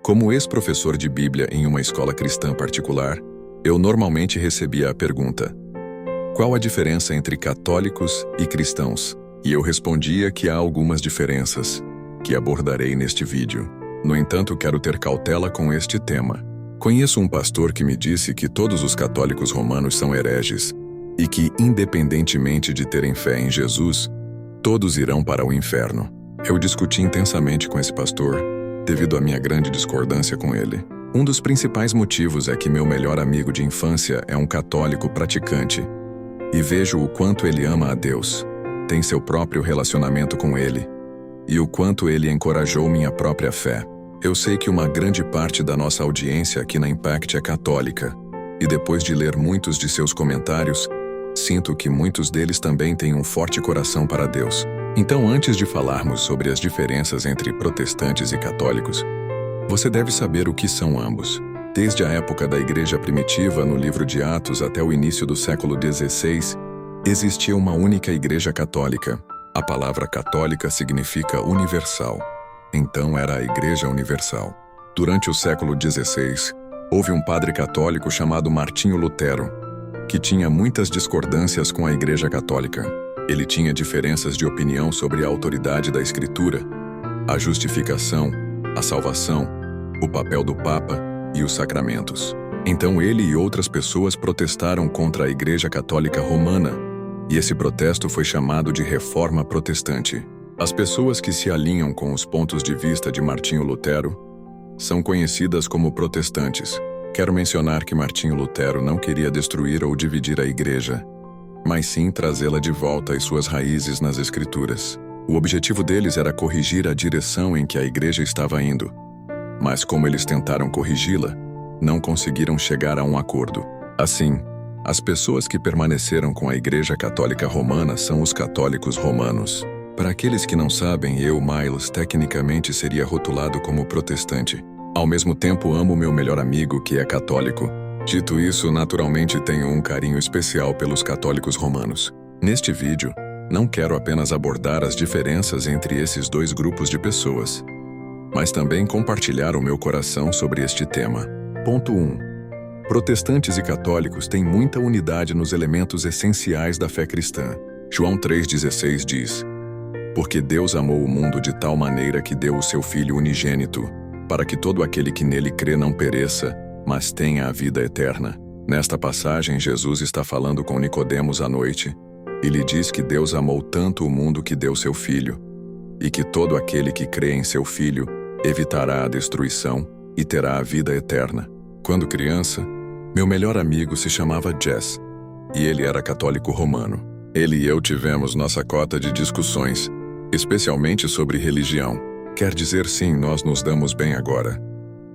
Como ex-professor de Bíblia em uma escola cristã particular, eu normalmente recebia a pergunta: qual a diferença entre católicos e cristãos? E eu respondia que há algumas diferenças, que abordarei neste vídeo. No entanto, quero ter cautela com este tema. Conheço um pastor que me disse que todos os católicos romanos são hereges e que, independentemente de terem fé em Jesus, todos irão para o inferno. Eu discuti intensamente com esse pastor, devido à minha grande discordância com ele. Um dos principais motivos é que meu melhor amigo de infância é um católico praticante, e vejo o quanto ele ama a Deus, tem seu próprio relacionamento com Ele, e o quanto ele encorajou minha própria fé. Eu sei que uma grande parte da nossa audiência aqui na Impact é católica, e depois de ler muitos de seus comentários, sinto que muitos deles também têm um forte coração para Deus. Então, antes de falarmos sobre as diferenças entre protestantes e católicos, você deve saber o que são ambos. Desde a época da Igreja Primitiva, no livro de Atos, até o início do século XVI, existia uma única Igreja Católica. A palavra católica significa universal. Então era a Igreja Universal. Durante o século XVI, houve um padre católico chamado Martinho Lutero, que tinha muitas discordâncias com a Igreja Católica. Ele tinha diferenças de opinião sobre a autoridade da Escritura, a justificação, a salvação, o papel do Papa e os sacramentos. Então ele e outras pessoas protestaram contra a Igreja Católica Romana, e esse protesto foi chamado de Reforma Protestante. As pessoas que se alinham com os pontos de vista de Martinho Lutero são conhecidas como protestantes. Quero mencionar que Martinho Lutero não queria destruir ou dividir a Igreja, mas sim trazê-la de volta às suas raízes nas Escrituras. O objetivo deles era corrigir a direção em que a Igreja estava indo, mas como eles tentaram corrigi-la, não conseguiram chegar a um acordo. Assim, as pessoas que permaneceram com a Igreja Católica Romana são os católicos romanos. Para aqueles que não sabem, eu, Miles, tecnicamente seria rotulado como protestante. Ao mesmo tempo, amo meu melhor amigo, que é católico. Dito isso, naturalmente tenho um carinho especial pelos católicos romanos. Neste vídeo, não quero apenas abordar as diferenças entre esses dois grupos de pessoas, mas também compartilhar o meu coração sobre este tema. Ponto 1. Protestantes e católicos têm muita unidade nos elementos essenciais da fé cristã. João 3,16 diz: porque Deus amou o mundo de tal maneira que deu o seu Filho unigênito, para que todo aquele que nele crê não pereça, mas tenha a vida eterna. Nesta passagem, Jesus está falando com Nicodemos à noite, e lhe diz que Deus amou tanto o mundo que deu seu Filho, e que todo aquele que crê em seu Filho evitará a destruição e terá a vida eterna. Quando criança, meu melhor amigo se chamava Jess, e ele era católico romano. Ele e eu tivemos nossa cota de discussões, especialmente sobre religião. Quer dizer, sim, nós nos damos bem agora.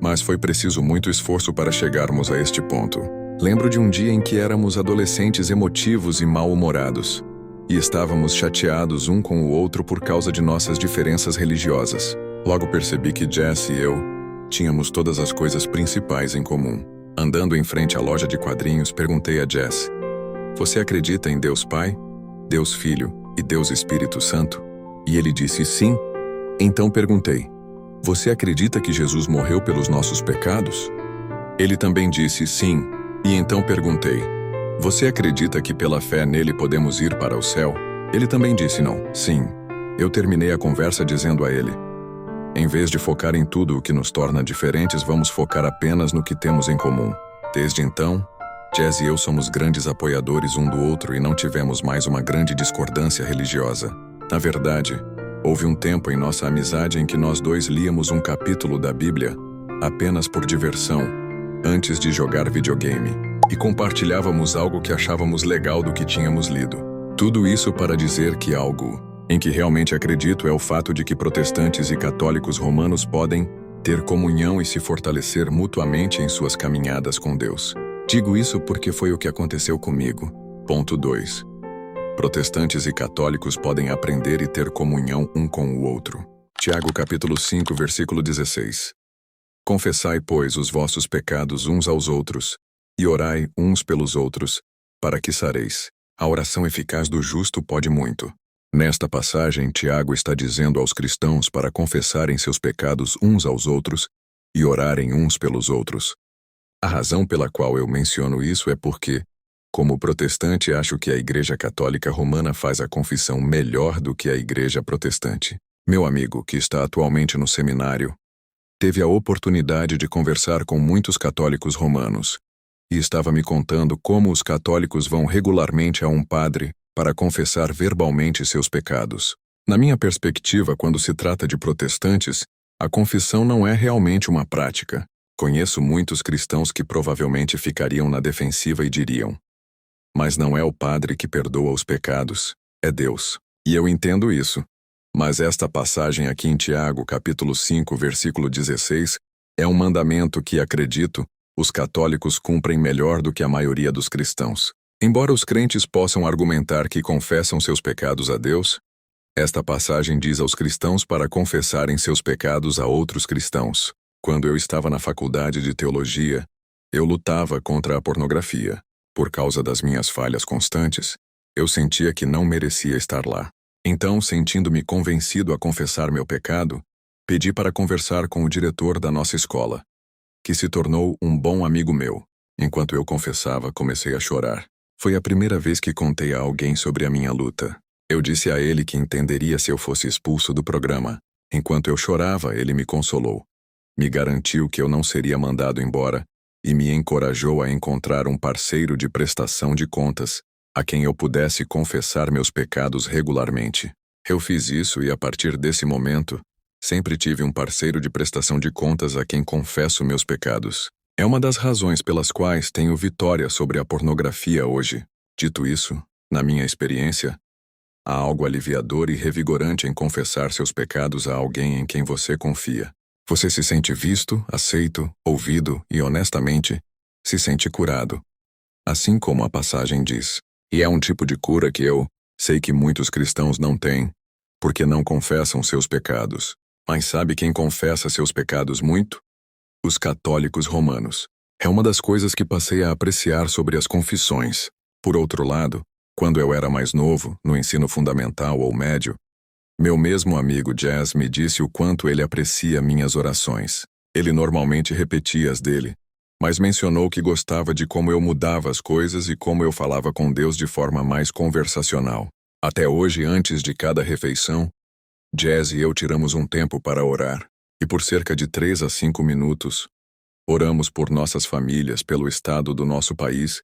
Mas foi preciso muito esforço para chegarmos a este ponto. Lembro de um dia em que éramos adolescentes emotivos e mal-humorados, e estávamos chateados um com o outro por causa de nossas diferenças religiosas. Logo percebi que Jess e eu tínhamos todas as coisas principais em comum. Andando em frente à loja de quadrinhos, perguntei a Jess: você acredita em Deus Pai, Deus Filho e Deus Espírito Santo? E ele disse sim. Então perguntei: você acredita que Jesus morreu pelos nossos pecados? Ele também disse sim. E então perguntei: você acredita que pela fé nele podemos ir para o céu? Ele também disse não. Sim. Eu terminei a conversa dizendo a ele: em vez de focar em tudo o que nos torna diferentes, vamos focar apenas no que temos em comum. Desde então, Jess e eu somos grandes apoiadores um do outro e não tivemos mais uma grande discordância religiosa. Na verdade, houve um tempo em nossa amizade em que nós dois líamos um capítulo da Bíblia apenas por diversão, antes de jogar videogame, e compartilhávamos algo que achávamos legal do que tínhamos lido. Tudo isso para dizer que algo em que realmente acredito é o fato de que protestantes e católicos romanos podem ter comunhão e se fortalecer mutuamente em suas caminhadas com Deus. Digo isso porque foi o que aconteceu comigo. Ponto 2. Protestantes e católicos podem aprender e ter comunhão um com o outro. Tiago capítulo 5, versículo 16. Confessai, pois, os vossos pecados uns aos outros, e orai uns pelos outros, para que sareis. A oração eficaz do justo pode muito. Nesta passagem, Tiago está dizendo aos cristãos para confessarem seus pecados uns aos outros e orarem uns pelos outros. A razão pela qual eu menciono isso é porque, como protestante, acho que a Igreja Católica Romana faz a confissão melhor do que a Igreja Protestante. Meu amigo, que está atualmente no seminário, teve a oportunidade de conversar com muitos católicos romanos e estava me contando como os católicos vão regularmente a um padre para confessar verbalmente seus pecados. Na minha perspectiva, quando se trata de protestantes, a confissão não é realmente uma prática. Conheço muitos cristãos que provavelmente ficariam na defensiva e diriam: mas não é o padre que perdoa os pecados, é Deus. E eu entendo isso. Mas esta passagem aqui em Tiago, capítulo 5, versículo 16, é um mandamento que, acredito, os católicos cumprem melhor do que a maioria dos cristãos. Embora os crentes possam argumentar que confessam seus pecados a Deus, esta passagem diz aos cristãos para confessarem seus pecados a outros cristãos. Quando eu estava na faculdade de teologia, eu lutava contra a pornografia. Por causa das minhas falhas constantes, eu sentia que não merecia estar lá. Então, sentindo-me convencido a confessar meu pecado, pedi para conversar com o diretor da nossa escola, que se tornou um bom amigo meu. Enquanto eu confessava, comecei a chorar. Foi a primeira vez que contei a alguém sobre a minha luta. Eu disse a ele que entenderia se eu fosse expulso do programa. Enquanto eu chorava, ele me consolou. Me garantiu que eu não seria mandado embora e me encorajou a encontrar um parceiro de prestação de contas, a quem eu pudesse confessar meus pecados regularmente. Eu fiz isso e, a partir desse momento, sempre tive um parceiro de prestação de contas a quem confesso meus pecados. É uma das razões pelas quais tenho vitória sobre a pornografia hoje. Dito isso, na minha experiência, há algo aliviador e revigorante em confessar seus pecados a alguém em quem você confia. Você se sente visto, aceito, ouvido e, honestamente, se sente curado. Assim como a passagem diz. E é um tipo de cura que eu sei que muitos cristãos não têm, porque não confessam seus pecados. Mas sabe quem confessa seus pecados muito? Os católicos romanos. É uma das coisas que passei a apreciar sobre as confissões. Por outro lado, quando eu era mais novo, no ensino fundamental ou médio, meu mesmo amigo Jazz me disse o quanto ele aprecia minhas orações. Ele normalmente repetia as dele, mas mencionou que gostava de como eu mudava as coisas e como eu falava com Deus de forma mais conversacional. Até hoje, antes de cada refeição, Jazz e eu tiramos um tempo para orar, e por cerca de 3 a 5 minutos, oramos por nossas famílias, pelo estado do nosso país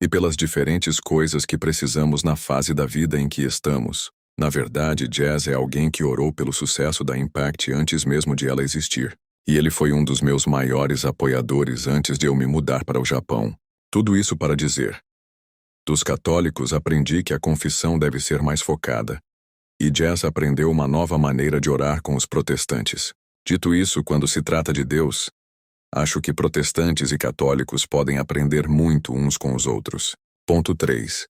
e pelas diferentes coisas que precisamos na fase da vida em que estamos. Na verdade, Jazz é alguém que orou pelo sucesso da Impact antes mesmo de ela existir. E ele foi um dos meus maiores apoiadores antes de eu me mudar para o Japão. Tudo isso para dizer: dos católicos aprendi que a confissão deve ser mais focada. E Jazz aprendeu uma nova maneira de orar com os protestantes. Dito isso, quando se trata de Deus, acho que protestantes e católicos podem aprender muito uns com os outros. Ponto 3.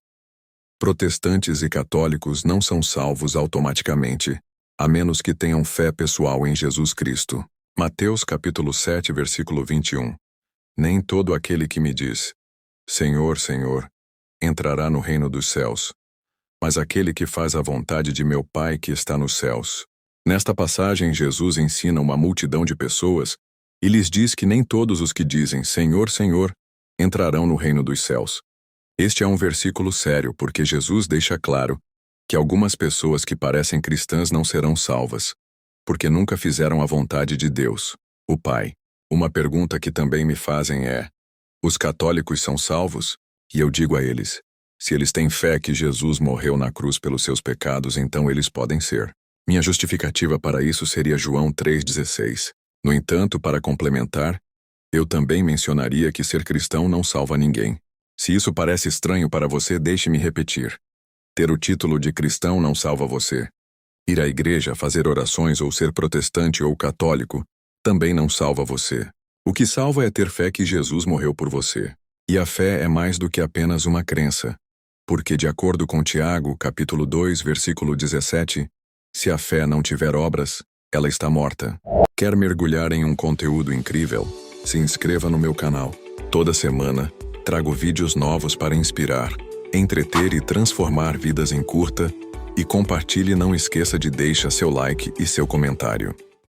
Protestantes e católicos não são salvos automaticamente, a menos que tenham fé pessoal em Jesus Cristo. Mateus capítulo 7, versículo 21. Nem todo aquele que me diz, Senhor, Senhor, entrará no reino dos céus, mas aquele que faz a vontade de meu Pai que está nos céus. Nesta passagem, Jesus ensina uma multidão de pessoas e lhes diz que nem todos os que dizem Senhor, Senhor, entrarão no reino dos céus. Este é um versículo sério porque Jesus deixa claro que algumas pessoas que parecem cristãs não serão salvas, porque nunca fizeram a vontade de Deus, o Pai. Uma pergunta que também me fazem é: os católicos são salvos? E eu digo a eles: se eles têm fé que Jesus morreu na cruz pelos seus pecados, então eles podem ser. Minha justificativa para isso seria João 3,16. No entanto, para complementar, eu também mencionaria que ser cristão não salva ninguém. Se isso parece estranho para você, deixe-me repetir. Ter o título de cristão não salva você. Ir à igreja, fazer orações ou ser protestante ou católico também não salva você. O que salva é ter fé que Jesus morreu por você. E a fé é mais do que apenas uma crença. Porque, de acordo com Tiago, capítulo 2, versículo 17, se a fé não tiver obras, ela está morta. Quer mergulhar em um conteúdo incrível? Se inscreva no meu canal. Toda semana, trago vídeos novos para inspirar, entreter e transformar vidas em curta. E compartilhe, não esqueça de deixar seu like e seu comentário.